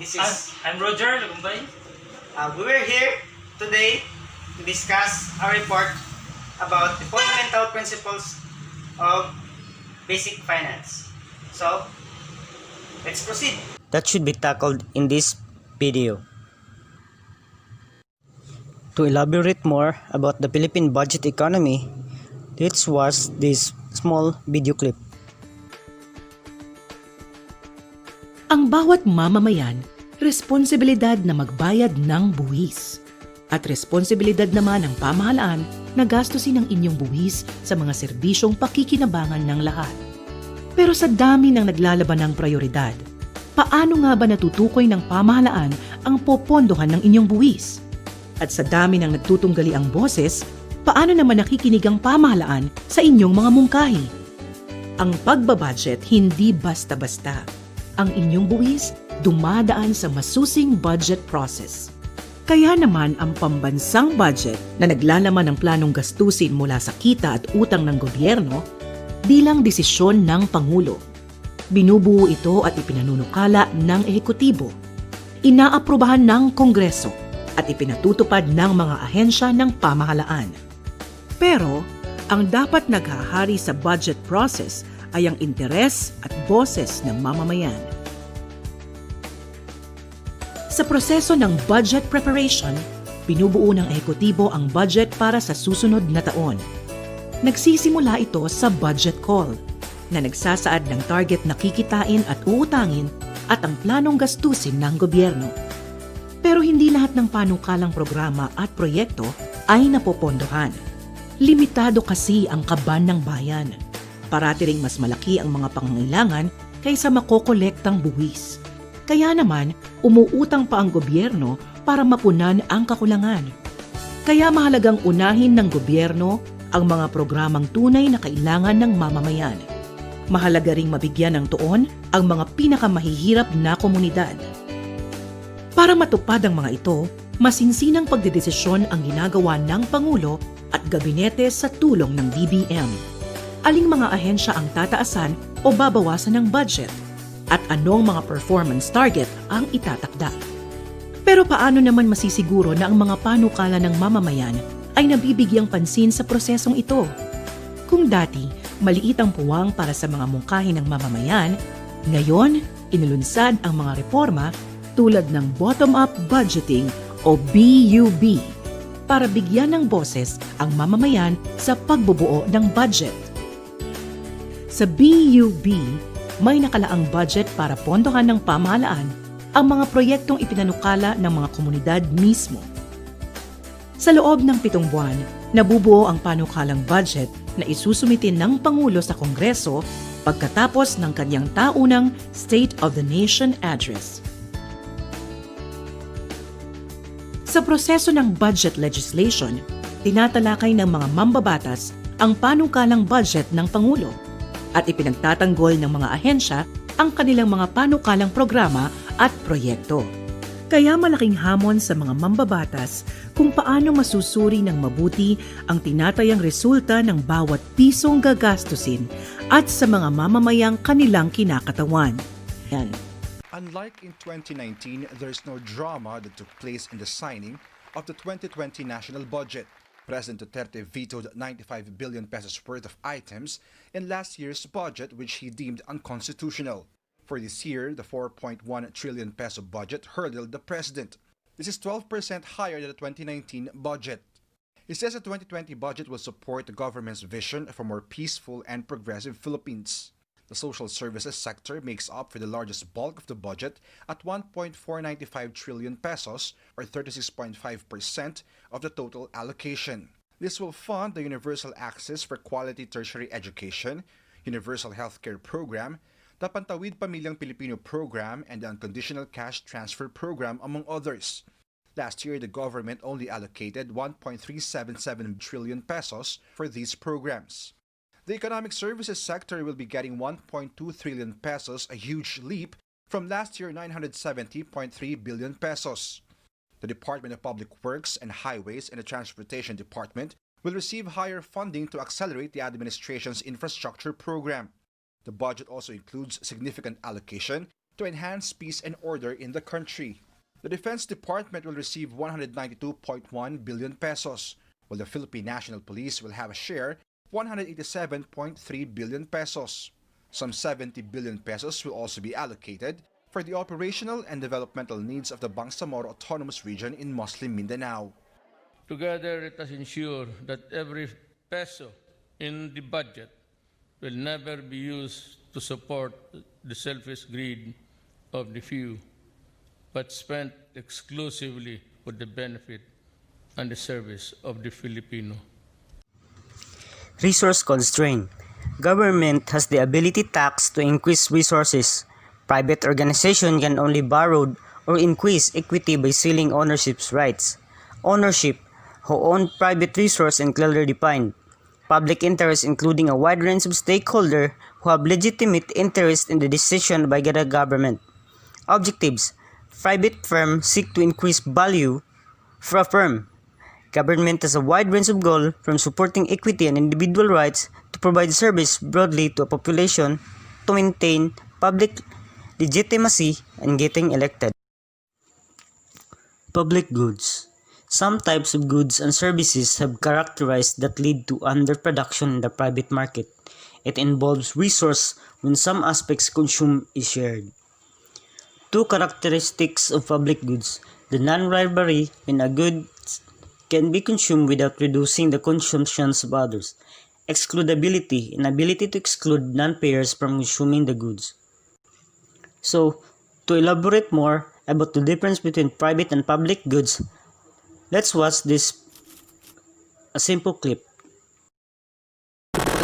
This is I'm Roger Lagumbay. we were here today to discuss our report about the fundamental principles of basic finance. So, let's proceed. That should be tackled in this video. To elaborate more about the Philippine budget economy, let's watch this small video clip. Ang bawat mamamayan, responsibilidad na magbayad ng buwis. At responsibilidad naman ng pamahalaan na gastusin ang inyong buwis sa mga serbisyong pakikinabangan ng lahat. Pero sa dami ng naglalaban ng prioridad, paano nga ba natutukoy ng pamahalaan ang popondohan ng inyong buwis? At sa dami ng nagtutunggali ang boses, paano naman nakikinig ang pamahalaan sa inyong mga mungkahi? Ang pagbabudget hindi basta-basta. Ang inyong buwis dumadaan sa masusing budget process. Kaya naman ang pambansang budget na naglalaman ng planong gastusin mula sa kita at utang ng gobyerno bilang desisyon ng Pangulo. Binubuo ito at ipinanunukala ng ehekutibo, inaaprubahan ng Kongreso at ipinatutupad ng mga ahensya ng pamahalaan. Pero ang dapat naghahari sa budget process ay ang interes at boses ng mamamayan. Sa proseso ng budget preparation, binubuo ng ehekutibo ang budget para sa susunod na taon. Nagsisimula ito sa budget call, na nagsasaad ng target na kikitain at uutangin at ang planong gastusin ng gobyerno. Pero hindi lahat ng panukalang programa at proyekto ay napopondohan. Limitado kasi ang kaban ng bayan. Parati ring mas malaki ang mga pangangailangan kaysa makokolektang buwis. Kaya naman, umuutang pa ang gobyerno para mapunan ang kakulangan. Kaya mahalagang unahin ng gobyerno ang mga programang tunay na kailangan ng mamamayan. Mahalaga ring mabigyan ng tuon ang mga pinakamahihirap na komunidad. Para matupad ang mga ito, masinsinang pagdedesisyon ang ginagawa ng Pangulo at Gabinete sa tulong ng DBM. Aling mga ahensya ang tataasan o babawasan ng budget at anong mga performance target ang itatakda. Pero paano naman masisiguro na ang mga panukala ng mamamayan ay nabibigyang pansin sa prosesong ito? Kung dati, maliit ang puwang para sa mga mungkahi ng mamamayan, ngayon, inilunsad ang mga reforma tulad ng bottom-up budgeting o BUB para bigyan ng boses ang mamamayan sa pagbubuo ng budget. Sa BUB, may nakalaang budget para pondohan ng pamahalaan ang mga proyektong ipinanukala ng mga komunidad mismo. Sa loob ng 7 buwan, nabubuo ang panukalang budget na isusumitin ng Pangulo sa Kongreso pagkatapos ng kanyang taunang State of the Nation Address. Sa proseso ng budget legislation, tinatalakay ng mga mambabatas ang panukalang budget ng Pangulo at ipinagtatanggol ng mga ahensya ang kanilang mga panukalang programa at proyekto. Kaya malaking hamon sa mga mambabatas kung paano masusuri ng mabuti ang tinatayang resulta ng bawat pisong gagastusin at sa mga mamamayang kanilang kinakatawan. Yan. Unlike in 2019, there is no drama that took place in the signing of the 2020 national budget. President Duterte vetoed 95 billion pesos worth of items in last year's budget which he deemed unconstitutional. For this year, the 4.1 trillion peso budget hurdled the president. This is 12% higher than the 2019 budget. He says the 2020 budget will support the government's vision for more peaceful and progressive Philippines. The social services sector makes up for the largest bulk of the budget at 1.495 trillion pesos or 36.5% of the total allocation. This will fund the Universal Access for Quality Tertiary Education, Universal Healthcare Program, the Pantawid Pamilyang Pilipino Program, and the Unconditional Cash Transfer Program, among others. Last year, the government only allocated 1.377 trillion pesos for these programs. The economic services sector will be getting 1.2 trillion pesos, a huge leap from last year 970.3 billion pesos. The Department of Public Works and Highways and the Transportation Department will receive higher funding to accelerate the administration's infrastructure program. The budget also includes significant allocation to enhance peace and order in the country. The Defense Department will receive 192.1 billion pesos, while the Philippine National Police will have a share 187.3 billion pesos. Some 70 billion pesos will also be allocated for the operational and developmental needs of the Bangsamoro Autonomous Region in Muslim Mindanao. Together, let us ensure that every peso in the budget will never be used to support the selfish greed of the few, but spent exclusively for the benefit and the service of the Filipino. Resource constraint. Government has the ability tax to increase resources. Private organization can only borrow or increase equity by selling ownership's rights. Ownership, who own private resource and clearly defined. Public interest, including a wide range of stakeholders who have legitimate interest in the decision by the government. Objectives. Private firms seek to increase value for a firm. Government has a wide range of goals, from supporting equity and individual rights to provide service broadly to a population to maintain public legitimacy and getting elected. Public goods. Some types of goods and services have characteristics that lead to underproduction in the private market. It involves resource when some aspects consumed is shared. Two characteristics of public goods: the non-rivalry, when a good can be consumed without reducing the consumptions of others. Excludability, inability to exclude non-payers from consuming the goods. So, to elaborate more about the difference between private and public goods, let's watch a simple clip.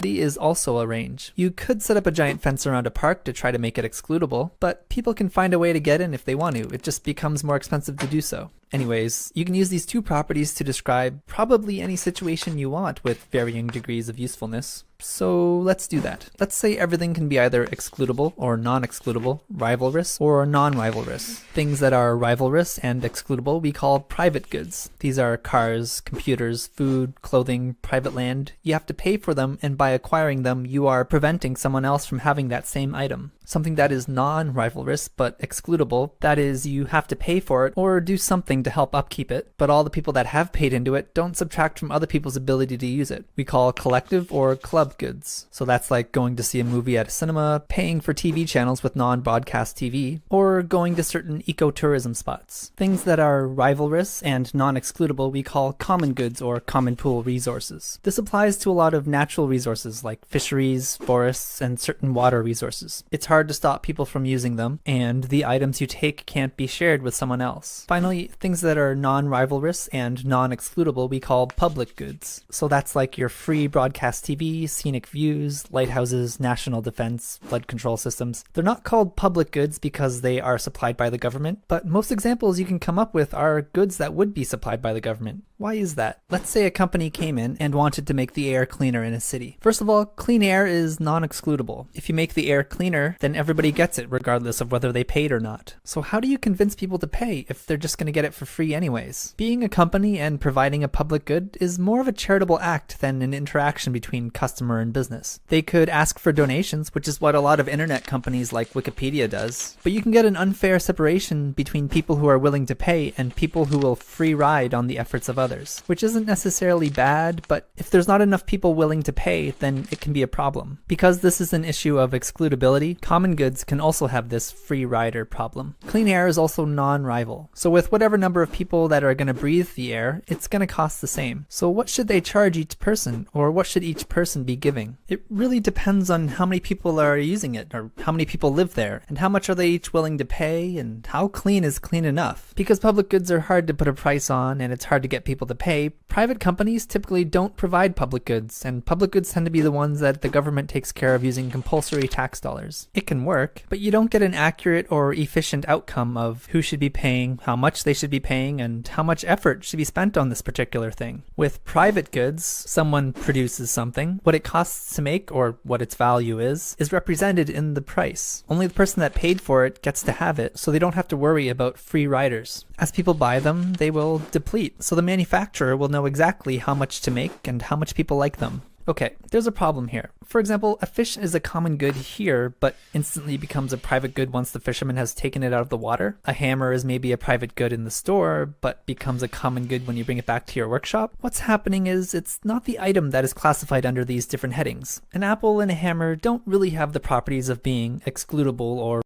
Is also a range. You could set up a giant fence around a park to try to make it excludable, but people can find a way to get in if they want to. It just becomes more expensive to do so. Anyways, you can use these two properties to describe probably any situation you want with varying degrees of usefulness. So let's do that. Let's say everything can be either excludable or non-excludable, rivalrous or non-rivalrous. Things that are rivalrous and excludable we call private goods. These are cars, computers, food, clothing, private land. You have to pay for them, and by acquiring them, you are preventing someone else from having that same item. Something that is non-rivalrous but excludable, that is, you have to pay for it or do something to help upkeep it, but all the people that have paid into it don't subtract from other people's ability to use it. We call collective or club goods. So that's like going to see a movie at a cinema, paying for TV channels with non-broadcast TV, or going to certain ecotourism spots. Things that are rivalrous and non-excludable we call common goods or common pool resources. This applies to a lot of natural resources like fisheries, forests, and certain water resources. It's hard to stop people from using them, and the items you take can't be shared with someone else. Finally, things that are non-rivalrous and non-excludable we call public goods. So that's like your free broadcast TV, scenic views, lighthouses, national defense, flood control systems. They're not called public goods because they are supplied by the government, but most examples you can come up with are goods that would be supplied by the government. Why is that? Let's say a company came in and wanted to make the air cleaner in a city. First of all, clean air is non-excludable. If you make the air cleaner, then everybody gets it regardless of whether they paid or not. So how do you convince people to pay if they're just going to get it for free anyways? Being a company and providing a public good is more of a charitable act than an interaction between customer and business. They could ask for donations, which is what a lot of internet companies like Wikipedia does, but you can get an unfair separation between people who are willing to pay and people who will free ride on the efforts of others, which isn't necessarily bad, but if there's not enough people willing to pay, then it can be a problem. Because this is an issue of excludability, common goods can also have this free rider problem. Clean air is also non-rival. So with whatever number of people that are going to breathe the air, it's going to cost the same. So what should they charge each person, or what should each person be giving? It really depends on how many people are using it, or how many people live there, and how much are they each willing to pay, and how clean is clean enough. Because public goods are hard to put a price on, and it's hard to get people to pay, private companies typically don't provide public goods, and public goods tend to be the ones that the government takes care of using compulsory tax dollars. It can work, but you don't get an accurate or efficient outcome of who should be paying, how much they should be paying, and how much effort should be spent on this particular thing. With private goods, someone produces something. What it costs to make, or what its value is represented in the price. Only the person that paid for it gets to have it, so they don't have to worry about free riders. As people buy them, they will deplete, so the manufacturer will know exactly how much to make and how much people like them. Okay, there's a problem here. For example, a fish is a common good here, but instantly becomes a private good once the fisherman has taken it out of the water. A hammer is maybe a private good in the store, but becomes a common good when you bring it back to your workshop. What's happening is it's not the item that is classified under these different headings. An apple and a hammer don't really have the properties of being excludable or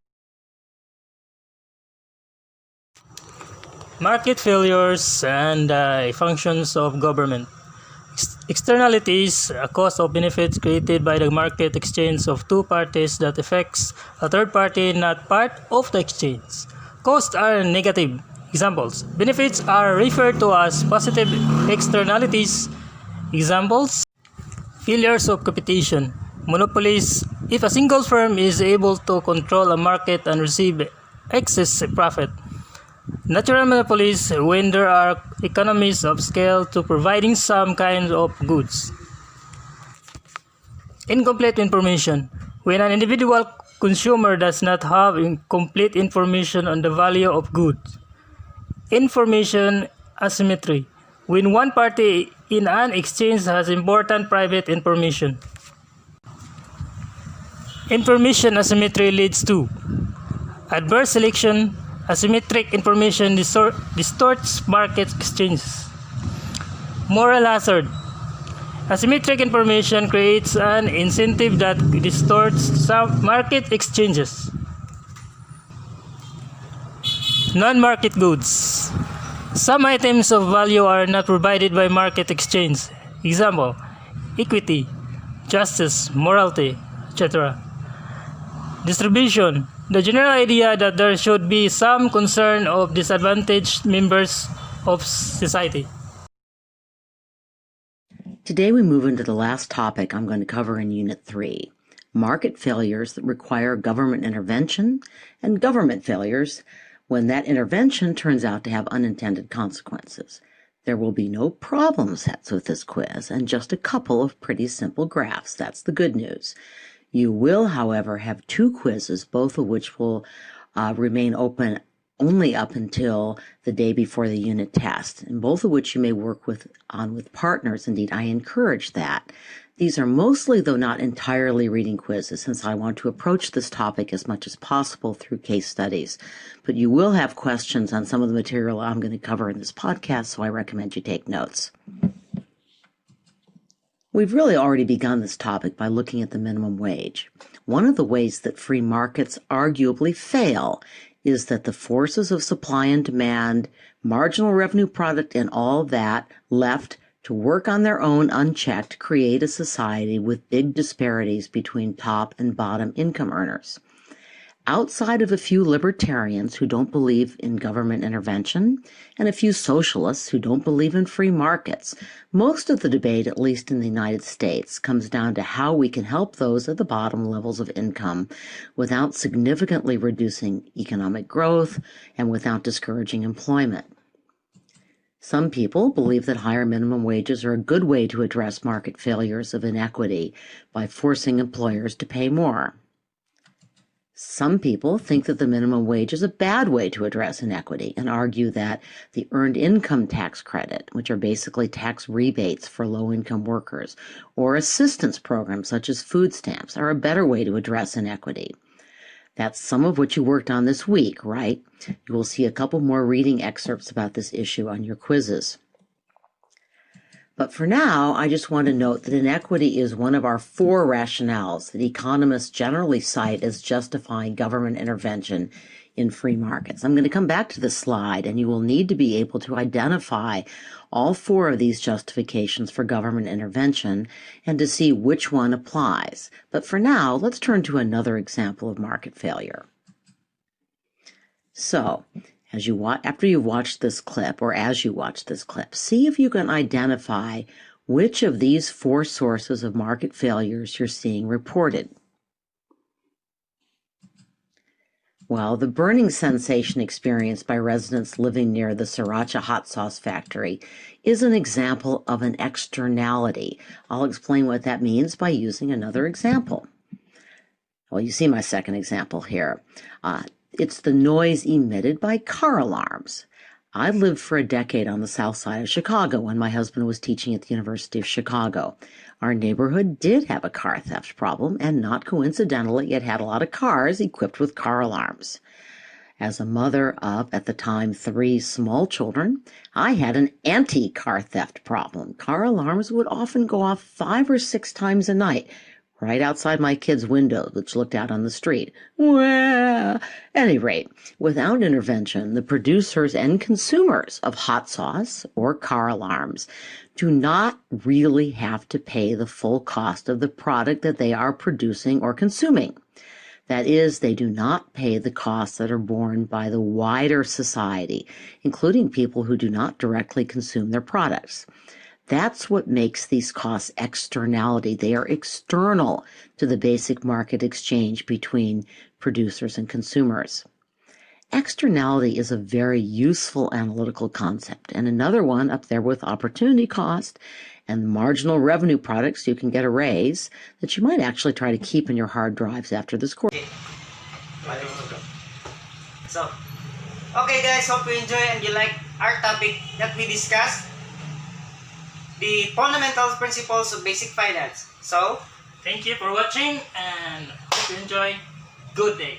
market failures and functions of government. Externalities, a cost of benefits created by the market exchange of two parties that affects a third party not part of the exchange. Costs are negative. Examples. Benefits are referred to as positive externalities. Examples. Failures of competition. Monopolies. If a single firm is able to control a market and receive excess profit. Natural monopolies when there are economies of scale to providing some kinds of goods. Incomplete information. When an individual consumer does not have complete information on the value of goods. Information asymmetry. When one party in an exchange has important private information. Information asymmetry leads to adverse selection. Asymmetric information distorts market exchanges. Moral hazard. Asymmetric information creates an incentive that distorts some market exchanges. Non-market goods. Some items of value are not provided by market exchange. Example, equity, justice, morality, etc. Distribution. The general idea that there should be some concern of disadvantaged members of society. Today we move into the last topic I'm going to cover in Unit 3, market failures that require government intervention and government failures when that intervention turns out to have unintended consequences. There will be no problem sets with this quiz and just a couple of pretty simple graphs. That's the good news. You will, however, have two quizzes, both of which will remain open only up until the day before the unit test, and both of which you may work on with partners. Indeed, I encourage that. These are mostly, though not entirely, reading quizzes, since I want to approach this topic as much as possible through case studies. But you will have questions on some of the material I'm going to cover in this podcast, so I recommend you take notes. We've really already begun this topic by looking at the minimum wage. One of the ways that free markets arguably fail is that the forces of supply and demand, marginal revenue product, and all of that left to work on their own unchecked create a society with big disparities between top and bottom income earners. Outside of a few libertarians who don't believe in government intervention and a few socialists who don't believe in free markets, most of the debate, at least in the United States, comes down to how we can help those at the bottom levels of income without significantly reducing economic growth and without discouraging employment. Some people believe that higher minimum wages are a good way to address market failures of inequity by forcing employers to pay more. Some people think that the minimum wage is a bad way to address inequity and argue that the earned income tax credit, which are basically tax rebates for low-income workers, or assistance programs such as food stamps, are a better way to address inequity. That's some of what you worked on this week, right? You will see a couple more reading excerpts about this issue on your quizzes. But for now, I just want to note that inequity is one of our four rationales that economists generally cite as justifying government intervention in free markets. I'm going to come back to this slide, and you will need to be able to identify all four of these justifications for government intervention and to see which one applies. But for now, let's turn to another example of market failure. So, after you've watched this clip, or as you watch this clip, see if you can identify which of these four sources of market failures you're seeing reported. Well, the burning sensation experienced by residents living near the Sriracha hot sauce factory is an example of an externality. I'll explain what that means by using another example. Well, you see my second example here. It's the noise emitted by car alarms. I lived for a decade on the south side of Chicago when my husband was teaching at the University of Chicago. Our neighborhood did have a car theft problem, and not coincidentally, it had a lot of cars equipped with car alarms. As a mother of, at the time, 3 small children, I had an anti-car theft problem. Car alarms would often go off 5 or 6 times a night, right outside my kids' windows, which looked out on the street. Well, at any rate, without intervention, the producers and consumers of hot sauce or car alarms do not really have to pay the full cost of the product that they are producing or consuming. That is, they do not pay the costs that are borne by the wider society, including people who do not directly consume their products. That's what makes these costs externality. They are external to the basic market exchange between producers and consumers. Externality is a very useful analytical concept, and another one up there with opportunity cost and marginal revenue products you can get a raise that you might actually try to keep in your hard drives after this course. So, okay guys, hope you enjoy and you like our topic that we discussed, the fundamental principles of basic finance. So, Thank you for watching and hope you enjoy. Good day.